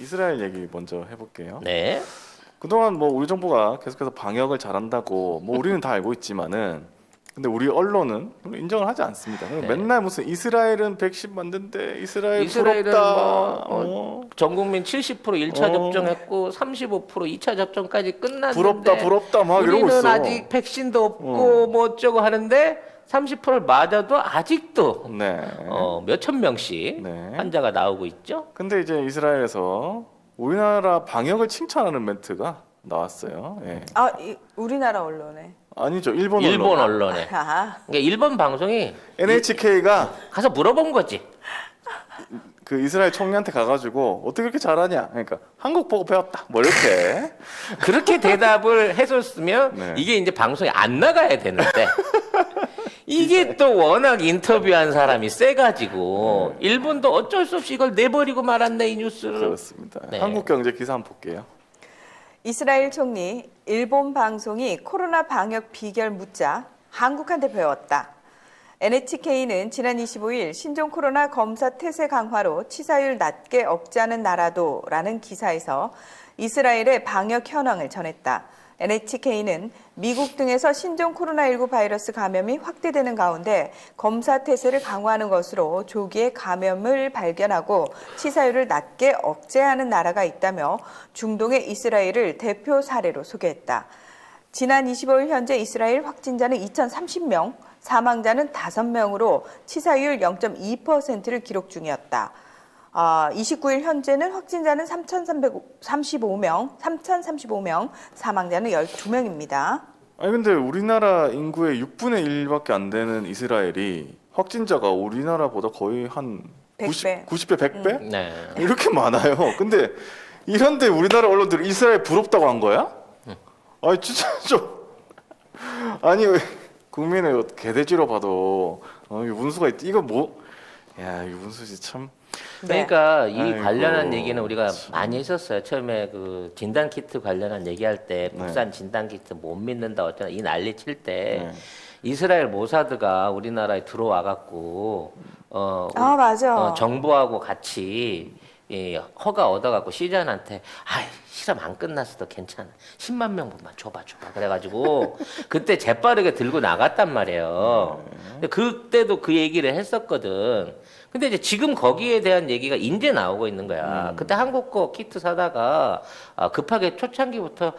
이스라엘 얘기 먼저 해볼게요. 네. 그동안 뭐 우리 정부가 계속해서 방역을 잘한다고 뭐 우리는 다 알고 있지만은 근데 우리 언론은 인정을 하지 않습니다. 네. 맨날 무슨 이스라엘은 백신 만든데 이스라엘은 이스라엘은 부럽다. 전 국민 70% 1차 접종했고 35% 2차 접종까지 끝났는데 부럽다 막 이러고 우리는 있어. 아직 백신도 없고 뭐 어쩌고 하는데 30%를 맞아도 아직도 네. 몇천 명씩 네. 환자가 나오고 있죠. 근데 이제 이스라엘에서 우리나라 방역을 칭찬하는 멘트가 나왔어요. 예. 우리나라 언론에. 아니죠. 일본 일본 언론. 언론에. 아, 그러니까 일본 방송이 NHK가 가서 물어본 거지. 그 이스라엘 총리한테 가가지고 어떻게 그렇게 잘하냐? 그러니까 한국 보고 배웠다. 뭐 이렇게. 그렇게 대답을 해줬으면 네. 이게 이제 방송에 안 나가야 되는데 이게 또 워낙 인터뷰한 사람이 세가지고 일본도 어쩔 수 없이 이걸 내버리고 말았네 이 뉴스를. 그렇습니다. 네. 한국경제 기사 한번 볼게요. 이스라엘 총리, 일본 방송이 코로나 방역 비결 묻자 한국한테 배웠다. NHK는 지난 25일 신종 코로나 검사 태세 강화로 치사율 낮게 억제하는 나라도라는 기사에서 이스라엘의 방역 현황을 전했다. NHK는 미국 등에서 신종 코로나19 바이러스 감염이 확대되는 가운데 검사 태세를 강화하는 것으로 조기에 감염을 발견하고 치사율을 낮게 억제하는 나라가 있다며 중동의 이스라엘을 대표 사례로 소개했다. 지난 25일 현재 이스라엘 확진자는 2,030명, 사망자는 5명으로 치사율 0.2%를 기록 중이었다. 29일 현재는 확진자는 3,335명, 사망자는 12명입니다. 아니 근데 우리나라 인구의 6분의 1밖에 안 되는 이스라엘이 확진자가 우리나라보다 거의 한 100배. 90배, 100배? 네. 이렇게 많아요. 근데 이런데 우리나라 언론들이 이스라엘 부럽다고 한 거야? 아니 진짜 좀 아니 왜 국민의 개돼지로 봐도 유분수가 있 이거 뭐? 야 유분수지 참. 그러니까 이 아이고, 관련한 얘기는 우리가 참. 많이 했었어요. 처음에 그 진단 키트 관련한 얘기할 때 국산 진단 키트 못 믿는다 어쩌나 이 난리 칠 때 네. 이스라엘 모사드가 우리나라에 들어와 갖고 맞아. 정부하고 같이 허가 얻어갖고 시전한테 실험 안 끝났어도 괜찮아 10만 명분만 줘봐 그래가지고 그때 재빠르게 들고 나갔단 말이에요. 근데 그때도 그 얘기를 했었거든. 근데 이제 지금 거기에 대한 얘기가 이제 나오고 있는 거야. 그때 한국 거 키트 사다가 급하게 초창기부터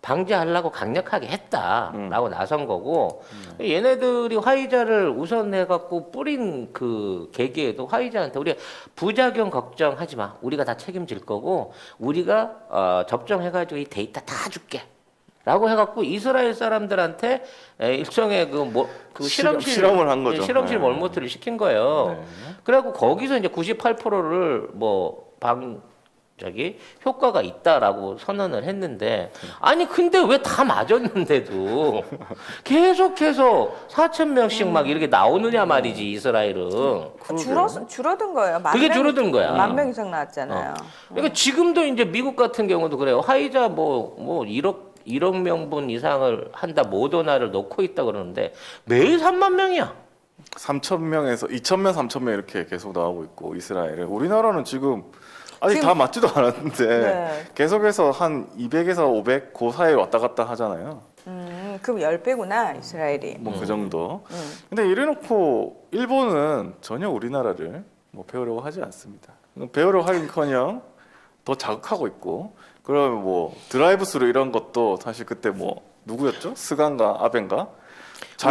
방지하려고 강력하게 했다라고 나선 거고 얘네들이 화이자를 우선해갖고 뿌린 그 계기에도 화이자한테 우리가 부작용 걱정하지 마. 우리가 다 책임질 거고 우리가 접종해가지고 이 데이터 다 줄게. 라고 해갖고 이스라엘 사람들한테 일종의 그 실험을 한 거죠. 실험실 네. 몰모트를 시킨 거예요. 네. 그래갖고 거기서 이제 98%를 효과가 있다라고 선언을 했는데 아니 근데 왜 다 맞았는데도 계속해서 4,000명씩 막 이렇게 나오느냐 말이지 이스라엘은. 줄어든 거예요. 그게 줄어든 거야. 10,000명 이상 나왔잖아요. 그러니까 지금도 이제 미국 같은 경우도 그래요. 화이자 뭐 1억 명분 이상을 한다 모더나를 놓고 있다 그러는데 매일 3만 명이야. 3,000명에서 2,000명, 3,000명 이렇게 계속 나오고 있고 이스라엘은 우리나라는 지금 아직 지금- 다 맞지도 않았는데 네. 계속해서 한 200에서 500 그 사이에 왔다 갔다 하잖아요. 그럼 10배구나, 이스라엘이. 뭐 그 정도. 근데 이래놓고 일본은 전혀 우리나라를 뭐 배우려고 하지 않습니다. 배우려고 하긴커녕 더 자극하고 있고 그러면 뭐 드라이브스루 이런 것도 사실 그때 뭐 누구였죠? 스간가 아벤가?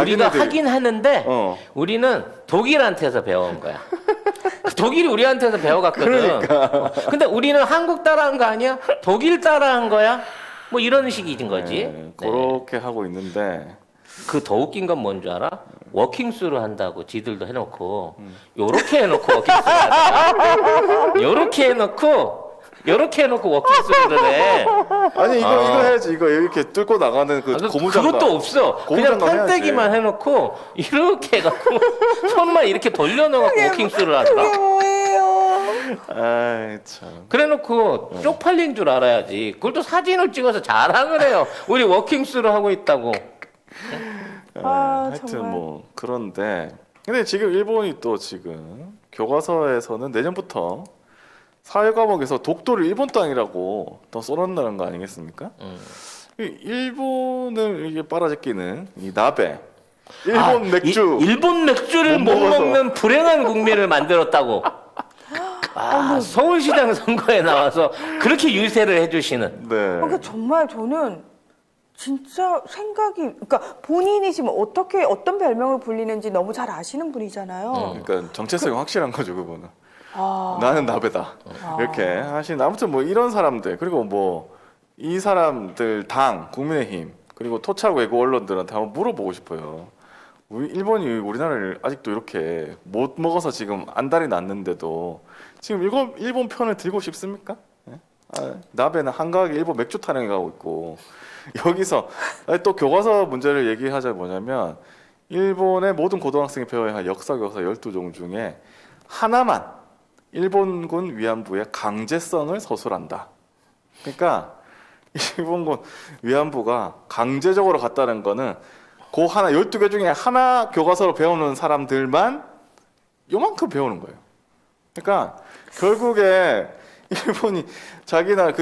우리가 자기네들이- 하긴 하는데 어. 우리는 독일한테서 배워온 거야. 독일이 우리한테서 배워갔거든. 그러니까. 근데 우리는 한국 따라한 거 아니야? 독일 따라한 거야? 뭐 이런 식인 거지. 네, 그렇게 하고 있는데 그 더 웃긴 건 뭔 줄 알아? 워킹스루 한다고 지들도 해놓고 요렇게 해놓고 워킹스루 하잖아. 요렇게 해놓고 워킹스루를 해. 아니 이거 해야지 이거 이렇게 뚫고 나가는 그 고무장갑 그것도 없어. 그냥 고무장갑 해야지. 판때기만 해놓고 이렇게 해갖고 손만 이렇게 돌려놓고 워킹스루를 하더라. 그게 뭐예요? 아이 참. 그래놓고 쪽팔린 줄 알아야지. 그걸 또 사진을 찍어서 자랑을 해요. 우리 워킹스루 하고 있다고. 하여튼 정말. 뭐 그런데 근데 지금 일본이 또 지금 교과서에서는 내년부터 사회 과목에서 독도를 일본 땅이라고 더 써놓는다는 거 아니겠습니까? 이 일본을 이게 빨아제끼는 이 나베, 일본 맥주. 일본 맥주를 못 못 먹어서. 먹는 불행한 국민을 만들었다고. 서울시장 선거에 나와서 그렇게 유세를 해주시는. 네. 그러니까 정말 저는 진짜 생각이, 그러니까 본인이 지금 어떻게 어떤 별명을 불리는지 너무 잘 아시는 분이잖아요. 그러니까 정체성이 확실한 거죠, 그분은. 아. 나는 나베다. 이렇게 하신 아무튼 뭐 이런 사람들 그리고 뭐 이 사람들 당 국민의힘 그리고 토착 외국 언론들한테 한번 물어보고 싶어요. 일본이 우리나라를 아직도 이렇게 못 먹어서 지금 안달이 났는데도 지금 일본 편을 들고 싶습니까? 예? 나베는 한가하게 일본 맥주 타령해 가고 있고 여기서 또 교과서 문제를 얘기하자 뭐냐면 일본의 모든 고등학생이 배워야 할 역사 교과서 12종 중에 하나만 일본군 위안부의 강제성을 서술한다. 그러니까 일본군 위안부가 강제적으로 갔다는 거는 그 하나 12개 중에 하나 교과서로 배우는 사람들만 요만큼 배우는 거예요. 그러니까 결국에 일본이 자기나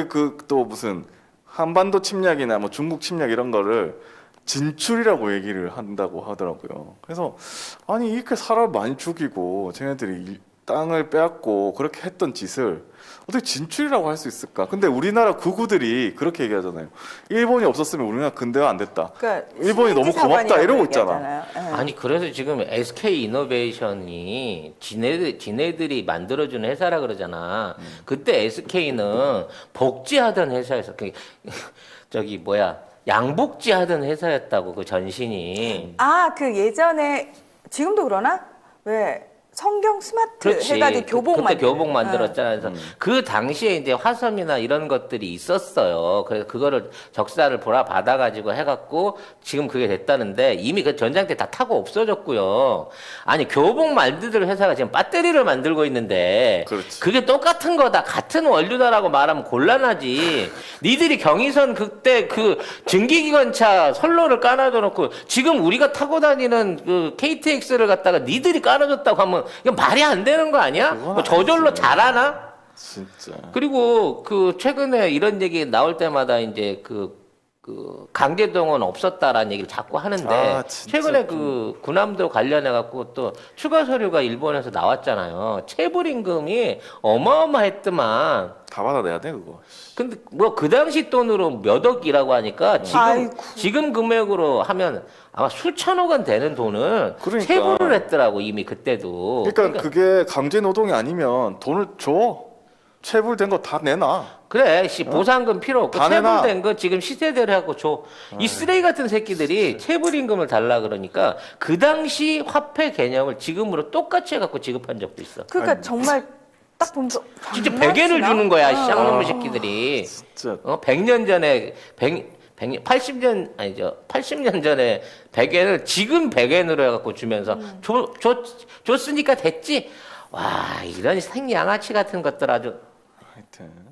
또 무슨 한반도 침략이나 뭐 중국 침략 이런 거를 진출이라고 얘기를 한다고 하더라고요. 그래서 아니 이렇게 사람 많이 죽이고 쟤네들이 땅을 빼앗고 그렇게 했던 짓을 어떻게 진출이라고 할 수 있을까? 근데 우리나라 구구들이 그렇게 얘기하잖아요. 일본이 없었으면 우리나라 근대화 안 됐다. 그러니까 일본이 너무 고맙다 이러고 있잖아. 얘기하잖아요. 예. 아니 그래서 지금 SK 이노베이션이 지네들이 만들어주는 회사라 그러잖아. 그때 SK는 복지하던 회사에서 저기 뭐야 양복지 하던 회사였다고 그 전신이. 아, 그 예전에 지금도 그러나? 왜 성경 스마트 그렇지. 해가지고 교복 그때 만들. 교복 만들었잖아. 그래서 그 당시에 이제 화섬이나 이런 것들이 있었어요. 그래서 그거를 적사를 보라 받아가지고 해갖고 지금 그게 됐다는데 이미 그 전쟁 때 다 타고 없어졌고요. 아니 교복 만드는 회사가 지금 배터리를 만들고 있는데 그렇지. 그게 똑같은 거다, 같은 원료다라고 말하면 곤란하지. 니들이 경의선 그때 그 증기기관차 선로를 깔아줘 놓고 지금 우리가 타고 다니는 그 KTX를 갖다가 니들이 깔아줬다고 하면 이건 말이 안 되는 거 아니야? 그건 뭐 저절로 아니지. 잘하나? 진짜. 그리고 그 최근에 이런 얘기 나올 때마다 이제 그 강제동원 없었다라는 얘기를 자꾸 하는데 아, 진짜 최근에 그 군함도 관련해 갖고 또 추가 서류가 일본에서 나왔잖아요. 체불 임금이 어마어마했더만. 다 받아내야 돼 그거. 근데 뭐 그 당시 돈으로 몇 억이라고 하니까 아이고. 지금 금액으로 하면 아마 수천억 원 되는 돈을 그러니까. 체불을 했더라고 이미 그때도. 그러니까 그게 강제 노동이 아니면 돈을 줘. 체불된 거 다 내놔. 그래, 보상금 필요 없고 다 내놔. 체불된 거 지금 시세대로 하고 줘. 이 쓰레기 같은 새끼들이 체불 임금을 달라 그러니까 그 당시 화폐 개념을 지금으로 똑같이 해갖고 지급한 적도 있어. 그러니까 정말 딱 보면서 진짜 장난치나? 100엔을 주는 거야, 어. 쌍놈의 새끼들이. 진짜. 100년 전에 80년 아니죠. 80년 전에 100엔을 지금 100엔으로 해갖고 주면서 줬으니까 됐지. 와, 이런 생양아치 같은 것들 아주. 하여튼